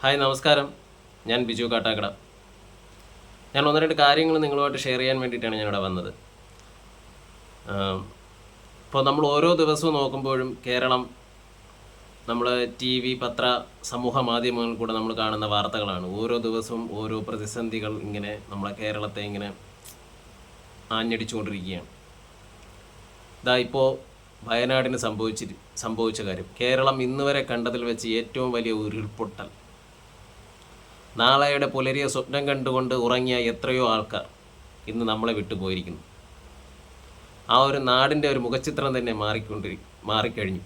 Hi നമസ്കാരം. ഞാൻ ബിജു കാട്ടാക്കട. ഞാൻ ഒന്ന് രണ്ട് കാര്യങ്ങൾ നിങ്ങളുമായിട്ട് ഷെയർ ചെയ്യാൻ വേണ്ടിയിട്ടാണ് ഞാനിവിടെ വന്നത്. ഇപ്പോൾ നമ്മൾ ഓരോ ദിവസവും നോക്കുമ്പോഴും കേരളം നമ്മൾ ടി വി, പത്ര, സമൂഹ മാധ്യമങ്ങളിൽ കൂടെ നമ്മൾ കാണുന്ന വാർത്തകളാണ്. ഓരോ ദിവസവും ഓരോ പ്രതിസന്ധികൾ ഇങ്ങനെ നമ്മളെ കേരളത്തെ ഇങ്ങനെ ആഞ്ഞടിച്ചുകൊണ്ടിരിക്കുകയാണ്. ഇതാ ഇപ്പോൾ വയനാടിന് സംഭവിച്ച കാര്യം, കേരളം ഇന്ന് വരെ കണ്ടതിൽ വെച്ച് ഏറ്റവും വലിയ ഉരുൾപൊട്ടൽ. നാളെയുടെ പുലരിയ സ്വപ്നം കണ്ടുകൊണ്ട് ഉറങ്ങിയ എത്രയോ ആൾക്കാർ ഇന്ന് നമ്മളെ വിട്ടുപോയിരിക്കുന്നു. ആ ഒരു നാടിൻ്റെ ഒരു മുഖചിത്രം തന്നെ മാറിക്കഴിഞ്ഞു.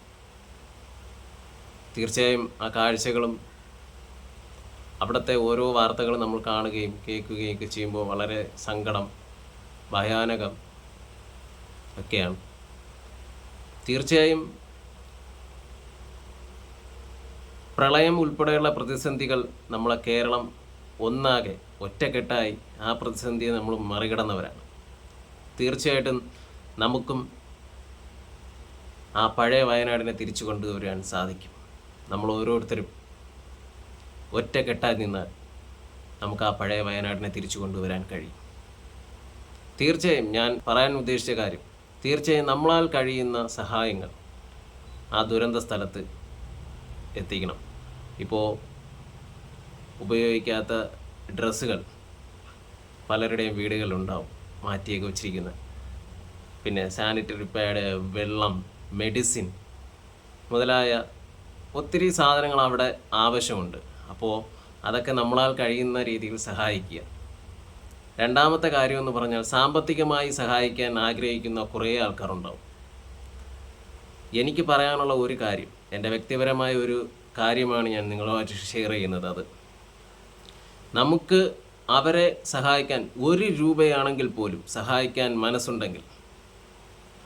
തീർച്ചയായും ആ കാഴ്ചകളും അവിടുത്തെ ഓരോ വാർത്തകളും നമ്മൾ കാണുകയും കേൾക്കുകയും ഒക്കെ ചെയ്യുമ്പോൾ വളരെ സങ്കടം, ഭയാനകം ഒക്കെയാണ്. തീർച്ചയായും പ്രളയം ഉൾപ്പെടെയുള്ള പ്രതിസന്ധികൾ നമ്മളെ കേരളം ഒന്നാകെ ഒറ്റക്കെട്ടായി ആ പ്രതിസന്ധിയെ നമ്മൾ മറികടന്നവരാണ്. തീർച്ചയായിട്ടും നമുക്കും ആ പഴയ വയനാടിനെ തിരിച്ചു കൊണ്ടുവരാൻ സാധിക്കും. നമ്മൾ ഓരോരുത്തരും ഒറ്റക്കെട്ടായി നിന്നാൽ നമുക്ക് ആ പഴയ വയനാടിനെ തിരിച്ചു കൊണ്ടുവരാൻ കഴിയും. തീർച്ചയായും ഞാൻ പറയാൻ ഉദ്ദേശിച്ച കാര്യം, തീർച്ചയായും നമ്മളാൽ കഴിയുന്ന സഹായങ്ങൾ ആ ദുരന്ത സ്ഥലത്ത് എത്തിക്കണം. ഇപ്പോൾ ഉപയോഗിക്കാത്ത ഡ്രസ്സുകൾ പലരുടെയും വീടുകളിലുണ്ടാവും, മാറ്റിയൊക്കെ വച്ചിരിക്കുന്നത്. പിന്നെ സാനിറ്ററി പാഡ്, വെള്ളം, മെഡിസിൻ മുതലായ ഒത്തിരി സാധനങ്ങൾ അവിടെ ആവശ്യമുണ്ട്. അപ്പോൾ അതൊക്കെ നമ്മളാൽ കഴിയുന്ന രീതിയിൽ സഹായിക്കുക. രണ്ടാമത്തെ കാര്യമെന്ന് പറഞ്ഞാൽ, സാമ്പത്തികമായി സഹായിക്കാൻ ആഗ്രഹിക്കുന്ന കുറേ ആൾക്കാരുണ്ടാവും. എനിക്ക് പറയാനുള്ള ഒരു കാര്യം, എൻ്റെ വ്യക്തിപരമായ ഒരു കാര്യമാണ് ഞാൻ നിങ്ങളുമായിട്ട് ഷെയർ ചെയ്യുന്നത്. അത് നമുക്ക് അവരെ സഹായിക്കാൻ 1 രൂപയാണെങ്കിൽ പോലും സഹായിക്കാൻ മനസ്സുണ്ടെങ്കിൽ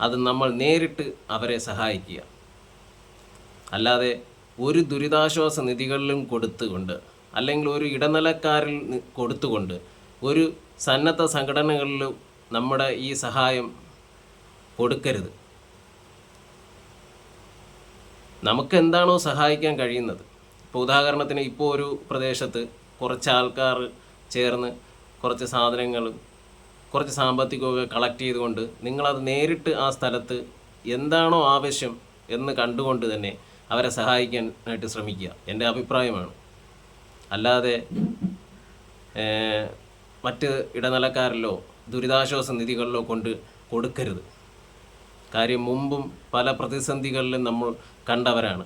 അത് നമ്മൾ നേരിട്ട് അവരെ സഹായിക്കുക. അല്ലാതെ ഒരു ദുരിതാശ്വാസ നിധികളിലും കൊടുത്തുകൊണ്ട്, അല്ലെങ്കിൽ ഒരു ഇടനിലക്കാരിൽ കൊടുത്തുകൊണ്ട്, ഒരു സന്നദ്ധ സംഘടനകളിലും നമ്മുടെ ഈ സഹായം കൊടുക്കരുത്. നമുക്ക് എന്താണോ സഹായിക്കാൻ കഴിയുന്നത്, ഇപ്പോൾ ഉദാഹരണത്തിന് ഇപ്പോൾ ഒരു പ്രദേശത്ത് കുറച്ച് ആൾക്കാർ ചേർന്ന് കുറച്ച് സാധനങ്ങളും കുറച്ച് സാമ്പത്തികമൊക്കെ കളക്ട് ചെയ്തുകൊണ്ട് നിങ്ങളത് നേരിട്ട് ആ സ്ഥലത്ത് എന്താണോ ആവശ്യം എന്ന് കണ്ടുകൊണ്ട് തന്നെ അവരെ സഹായിക്കാനായിട്ട് ശ്രമിക്കുക. എൻ്റെ അഭിപ്രായമാണ്. അല്ലാതെ മറ്റ് ഇടനിലക്കാരിലോ ദുരിതാശ്വാസ നിധികളിലോ കൊണ്ട് കൊടുക്കരുത്. കാര്യം മുമ്പും പല പ്രതിസന്ധികളിലും നമ്മൾ കണ്ടവരാണ്.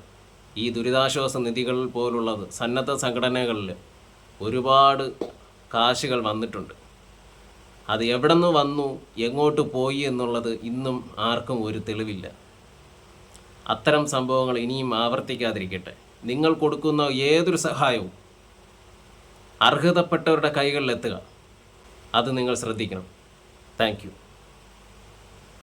ഈ ദുരിതാശ്വാസ നിധികൾ പോലുള്ളത് സന്നദ്ധ സംഘടനകളിൽ ഒരുപാട് കാശുകൾ വന്നിട്ടുണ്ട്. അത് എവിടെ നിന്ന് വന്നു, എങ്ങോട്ട് പോയി എന്നുള്ളത് ഇന്നും ആർക്കും ഒരു തെളിവില്ല. അത്തരം സംഭവങ്ങൾ ഇനിയും ആവർത്തിക്കാതിരിക്കട്ടെ. നിങ്ങൾ കൊടുക്കുന്ന ഏതൊരു സഹായവും അർഹതപ്പെട്ടവരുടെ കൈകളിലെത്തുക. അത് നിങ്ങൾ ശ്രദ്ധിക്കണം. Thank you.